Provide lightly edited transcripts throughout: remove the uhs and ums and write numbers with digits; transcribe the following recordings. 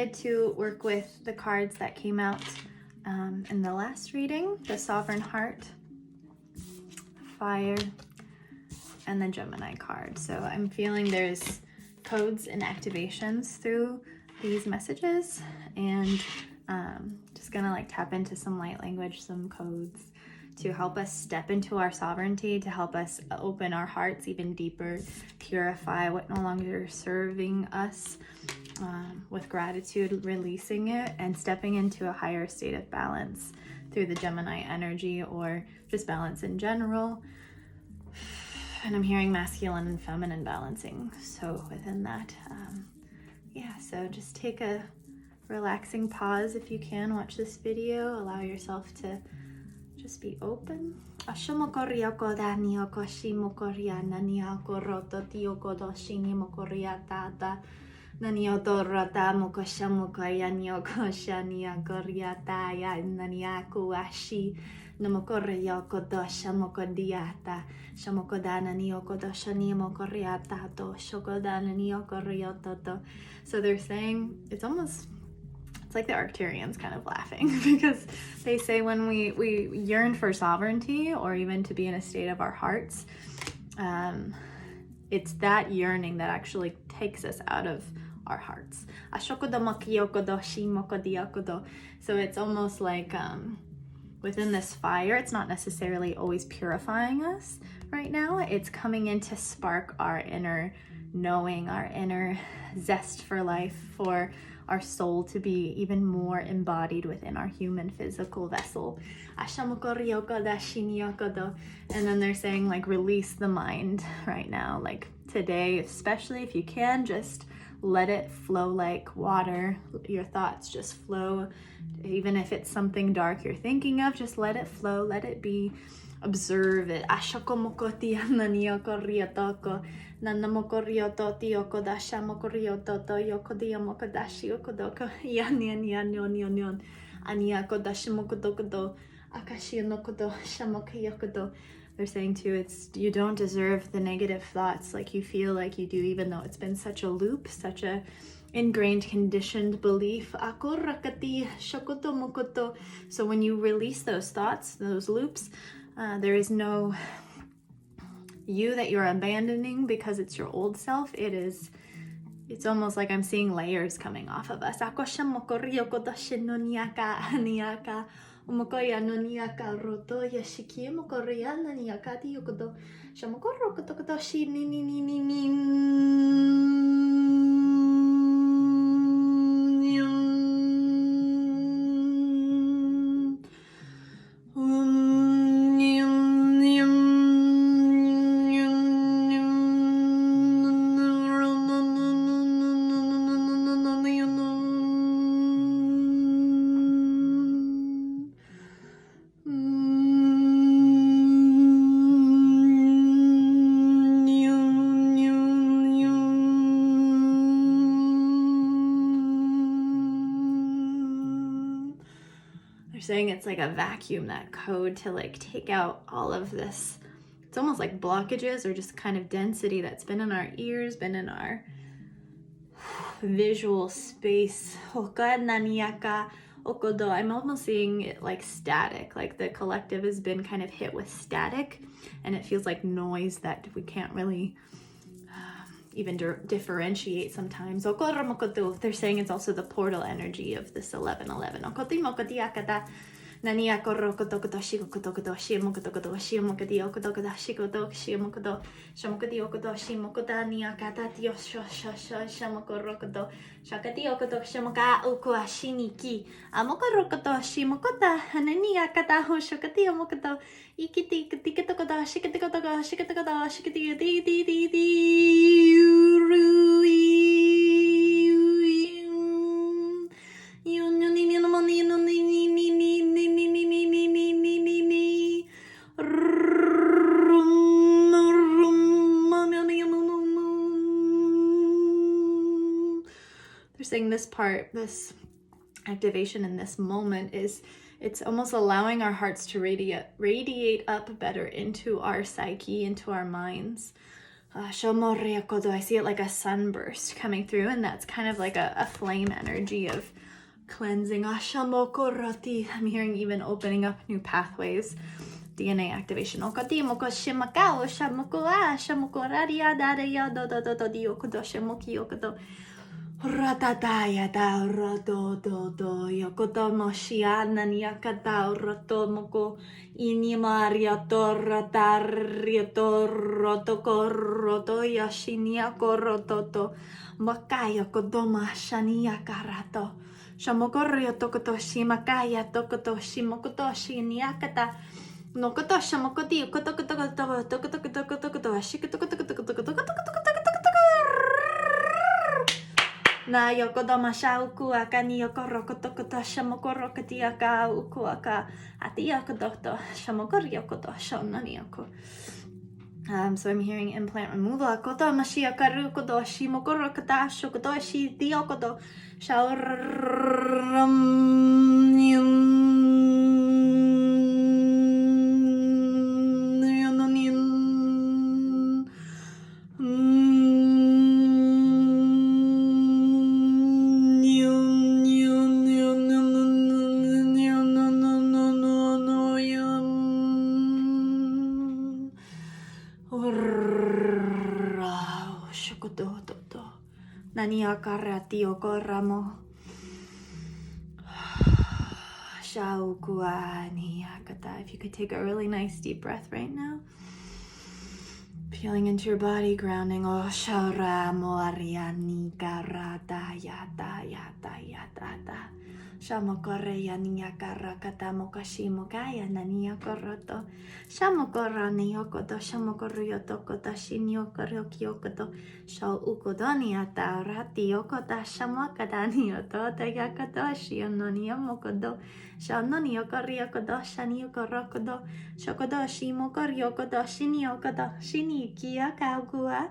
decided to work with the cards that came out in the last reading, the Sovereign Heart, Fire, and the Gemini card. So I'm feeling there's codes and activations through these messages, and just gonna like tap into some light language, some codes to help us step into our sovereignty, to help us open our hearts even deeper, purify what no longer is serving us, with gratitude, releasing it and stepping into a higher state of balance through the Gemini energy, or just balance in general. And I'm hearing masculine and feminine balancing. So within that, so just take a relaxing pause if you can. Watch this video. Allow yourself to just be open. So they're saying it's like the Arcturians kind of laughing because they say when we yearn for sovereignty, or even to be in a state of our hearts, it's that yearning that actually takes us out of our hearts. So it's almost like within this fire, it's not necessarily always purifying us right now. It's coming in to spark our inner knowing, our inner zest for life, for our soul to be even more embodied within our human physical vessel. And then they're saying like release the mind right now, like today, especially if you can, just let it flow like water. Your thoughts just flow. Even if it's something dark you're thinking of, just let it flow, let it be. Observe it. They're saying too, it's you don't deserve the negative thoughts like you feel like you do, even though it's been such a loop, such a ingrained, conditioned belief. So when you release those thoughts, those loops, there is no you that you're abandoning because it's your old self. It's almost like I'm seeing layers coming off of us. Saying it's like a vacuum, that code to like take out all of this. It's almost like blockages or just kind of density that's been in our ears, been in our visual space. I'm almost seeing it like static, like the collective has been kind of hit with static, and it feels like noise that we can't really even differentiate sometimes. They're saying it's also the portal energy of this 1111. They're saying this part, this activation in this moment is, it's almost allowing our hearts to radiate up better into our psyche, into our minds. I see it like a sunburst coming through, and that's kind of like a flame energy of cleansing. I'm hearing even opening up new pathways, DNA activation. Ratataya da rodo do do yokoto moshiana niakata roto moko inimaria torataria toroto koroto yashinia korototo makaya kodoma shania karato shamokorio tokoto shimakaya tokoto shimokoto shiniakata nokoto shamokoti kotokoto na yokodoma shaukuaka ni yokorokotokoto shamokorokotiaka ukuaka atiyakodoto shamokoriyokoto shonaniyoko. So I'm hearing implant removal. Koto mashiakaru kodo shimokorokota shokoto shi diokodo shauram Naniakarati okoramo Shaukuani Akata. If you could take a really nice deep breath right now. Feeling into your body, grounding. Oh Shaura Moariani Karata Yata Yata Yata. Shamokore Yania Karakata Mokashi Mokaya Nania Koroto. Shamokora Niokoto Shamokorio Tokota Shinyokorio Kyokoto. Shao Ukodoni Ata Rati Yokota Shamakadani Otota Yakato Shiononia Mokodo. Shanoni Yokoriokodo Shani Yokorokodo. Shokodo Shimokoriokodo Shiniokodo Shini Kia Kaugua.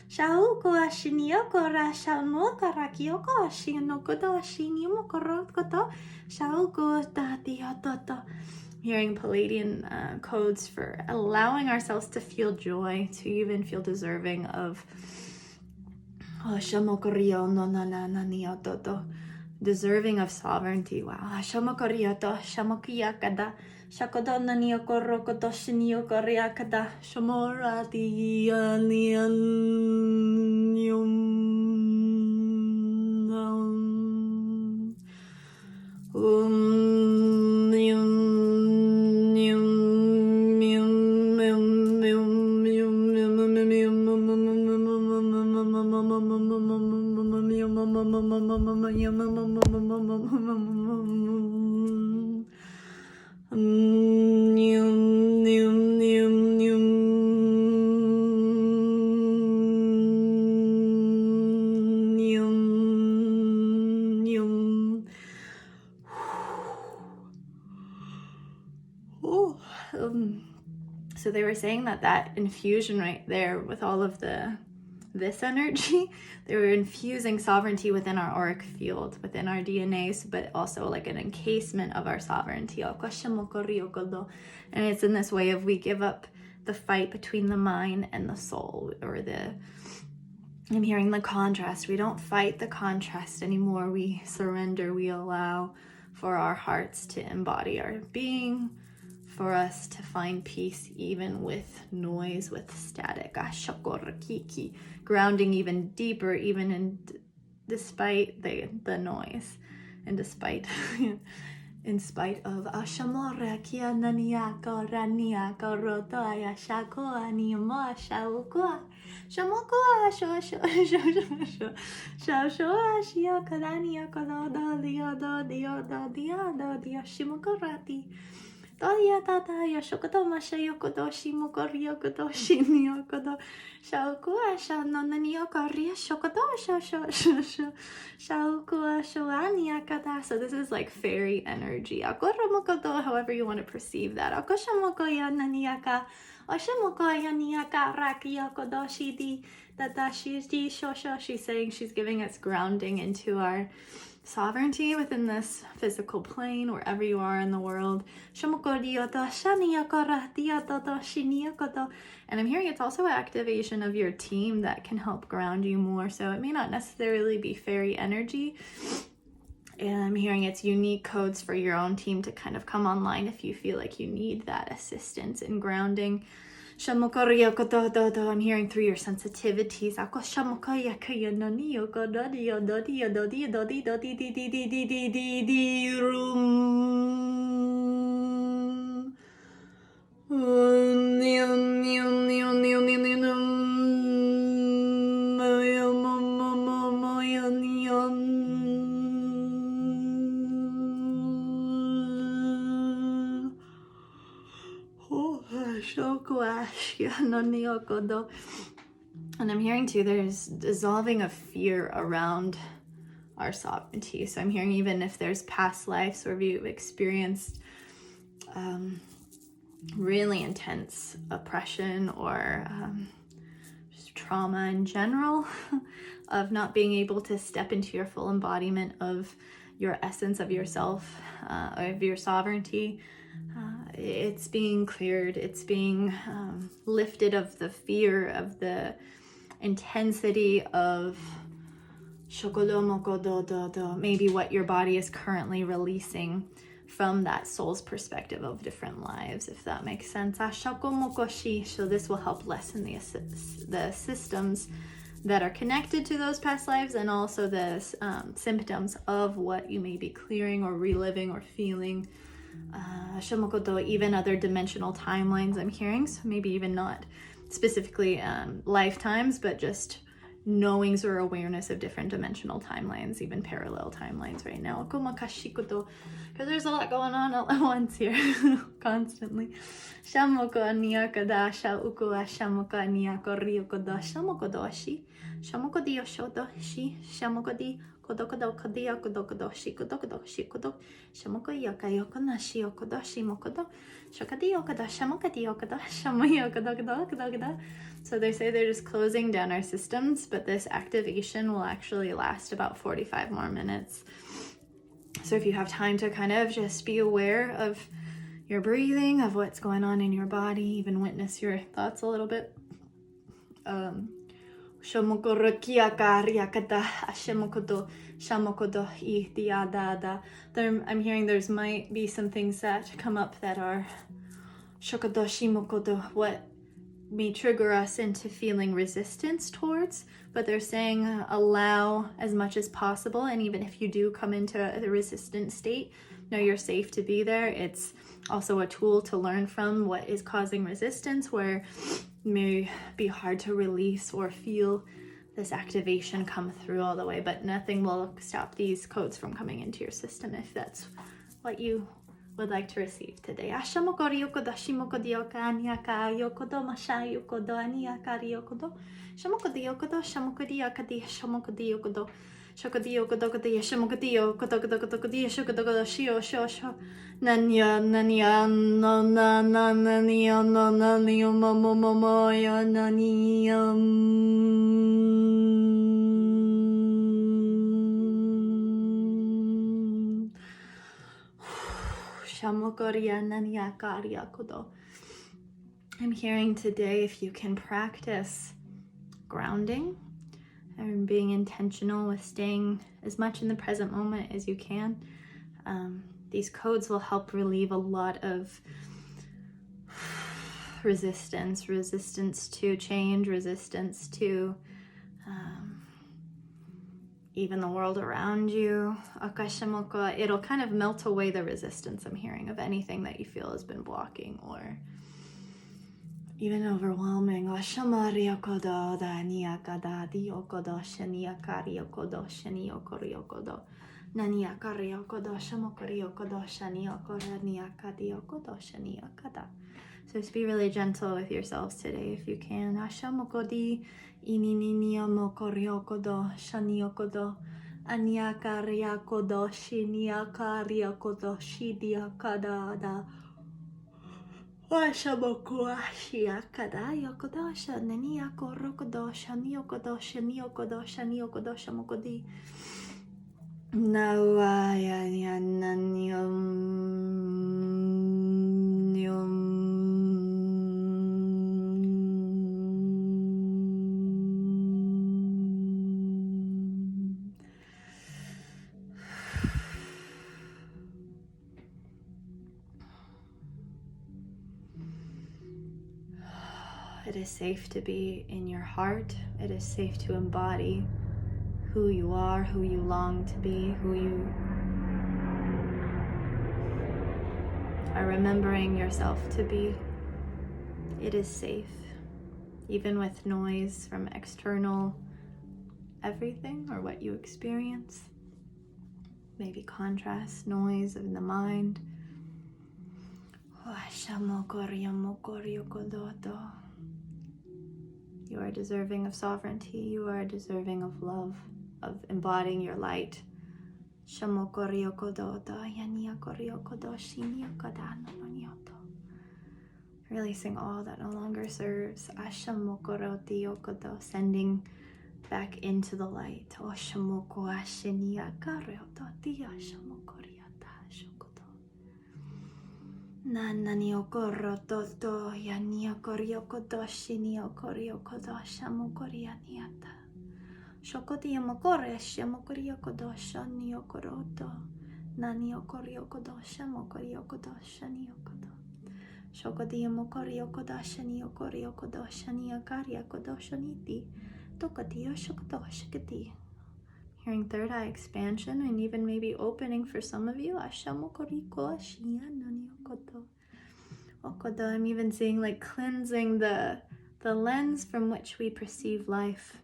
Shaukua Shiniokora Shamokara Kyoko Shinokodo Shinimokorokoto Shauku Tatiototo. Hearing Palladian codes for allowing ourselves to feel joy, to even feel deserving of Shamokorio no nananiototo, deserving of sovereignty. Wow. Shamokorioto Shamokiyakada. Shakodo naniokorokoto shiniyokoriakada shamorati So they were saying that infusion right there with all of this energy, they were infusing sovereignty within our auric field, within our DNAs, but also like an encasement of our sovereignty. And it's in this way of we give up the fight between the mind and the soul, or I'm hearing the contrast. We don't fight the contrast anymore. We surrender, we allow for our hearts to embody our being, for us to find peace even with noise, with static. Grounding even deeper, even despite the noise, and in spite of Ashamora Kiananiako Raniako Rotoya Shako Anima Shaukua Shamokoa Shashoa Shiakadaniako Dio Shimokorati. Toya tata yashokoto mashayokodo shimokoryokodo shinyokodo shaukua shanonanyokoria shokodo shaukua shoaniakata. So this is like fairy energy. Akoromokodo, however you want to perceive that. Akoshamokoya naniaka oshamokoya niaka rakyokodo shidi tata shiji shosho. She's saying she's giving us grounding into our sovereignty within this physical plane, wherever you are in the world. And I'm hearing it's also activation of your team that can help ground you more. So it may not necessarily be fairy energy. And I'm hearing it's unique codes for your own team to kind of come online if you feel like you need that assistance in grounding. I'm hearing through your sensitivities. And I'm hearing too, there's dissolving of fear around our sovereignty. So I'm hearing even if there's past lives where you've experienced really intense oppression or just trauma in general of not being able to step into your full embodiment of your essence of yourself, of your sovereignty. It's being cleared, it's being lifted of the fear, of the intensity of maybe what your body is currently releasing from that soul's perspective of different lives, if that makes sense. So this will help lessen the systems that are connected to those past lives, and also the symptoms of what you may be clearing or reliving or feeling. Even other dimensional timelines I'm hearing, so maybe even not specifically lifetimes, but just knowings or awareness of different dimensional timelines, even parallel timelines right now. Because there's a lot going on all at once here, constantly. So they say they're just closing down our systems, but this activation will actually last about 45 more minutes. So if you have time to kind of just be aware of your breathing, of what's going on in your body, even witness your thoughts a little bit. I'm hearing there's might be some things that come up that are what may trigger us into feeling resistance towards, but they're saying allow as much as possible, and even if you do come into the resistant state, know you're safe to be there. It's also a tool to learn from what is causing resistance, where it may be hard to release or feel this activation come through all the way, but nothing will stop these codes from coming into your system if that's what you would like to receive today. I'm hearing today if you can practice grounding and being intentional with staying as much in the present moment as you can, these codes will help relieve a lot of resistance to change, resistance to even the world around you. It'll kind of melt away the resistance I'm hearing of anything that you feel has been blocking or even overwhelming. So just be really gentle with yourselves today if you can. It is safe to be in your heart. It is safe to embody who you are, who you long to be, who you are remembering yourself to be. It is safe, even with noise from external everything or what you experience. Maybe contrast, noise in the mind. You are deserving of sovereignty. You are deserving of love, of embodying your light. Releasing all that no longer serves. Sending back into the light. Nanani okoro toto yani okori okodoshi ni okori okodosha mokori aniata. Shokoti yamokore shamokori okodosha ni okoroto. Nani okori okodosha mokori okodosha ni okodo. Shokoti yamokori okodosha ni okori okodosha ni akari okodosha niti. Tokati yoshokodosha kati. Hearing third eye expansion and even maybe opening for some of you. Ashamokoriko ashia nani okodo. Okodo, I'm even seeing like cleansing the lens from which we perceive life,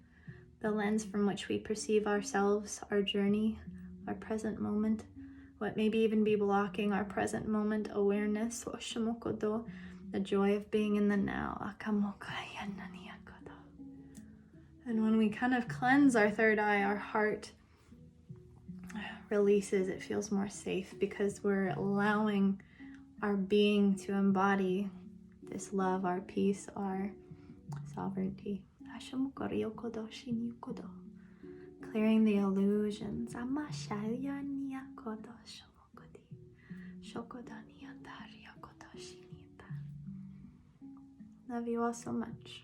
the lens from which we perceive ourselves, our journey, our present moment, what maybe even be blocking our present moment awareness. Oshamokodo, the joy of being in the now. Akamokaya nani okodo. And when we kind of cleanse our third eye, our heart releases. It feels more safe because we're allowing our being to embody this love, our peace, our sovereignty. Clearing the illusions. Love you all so much.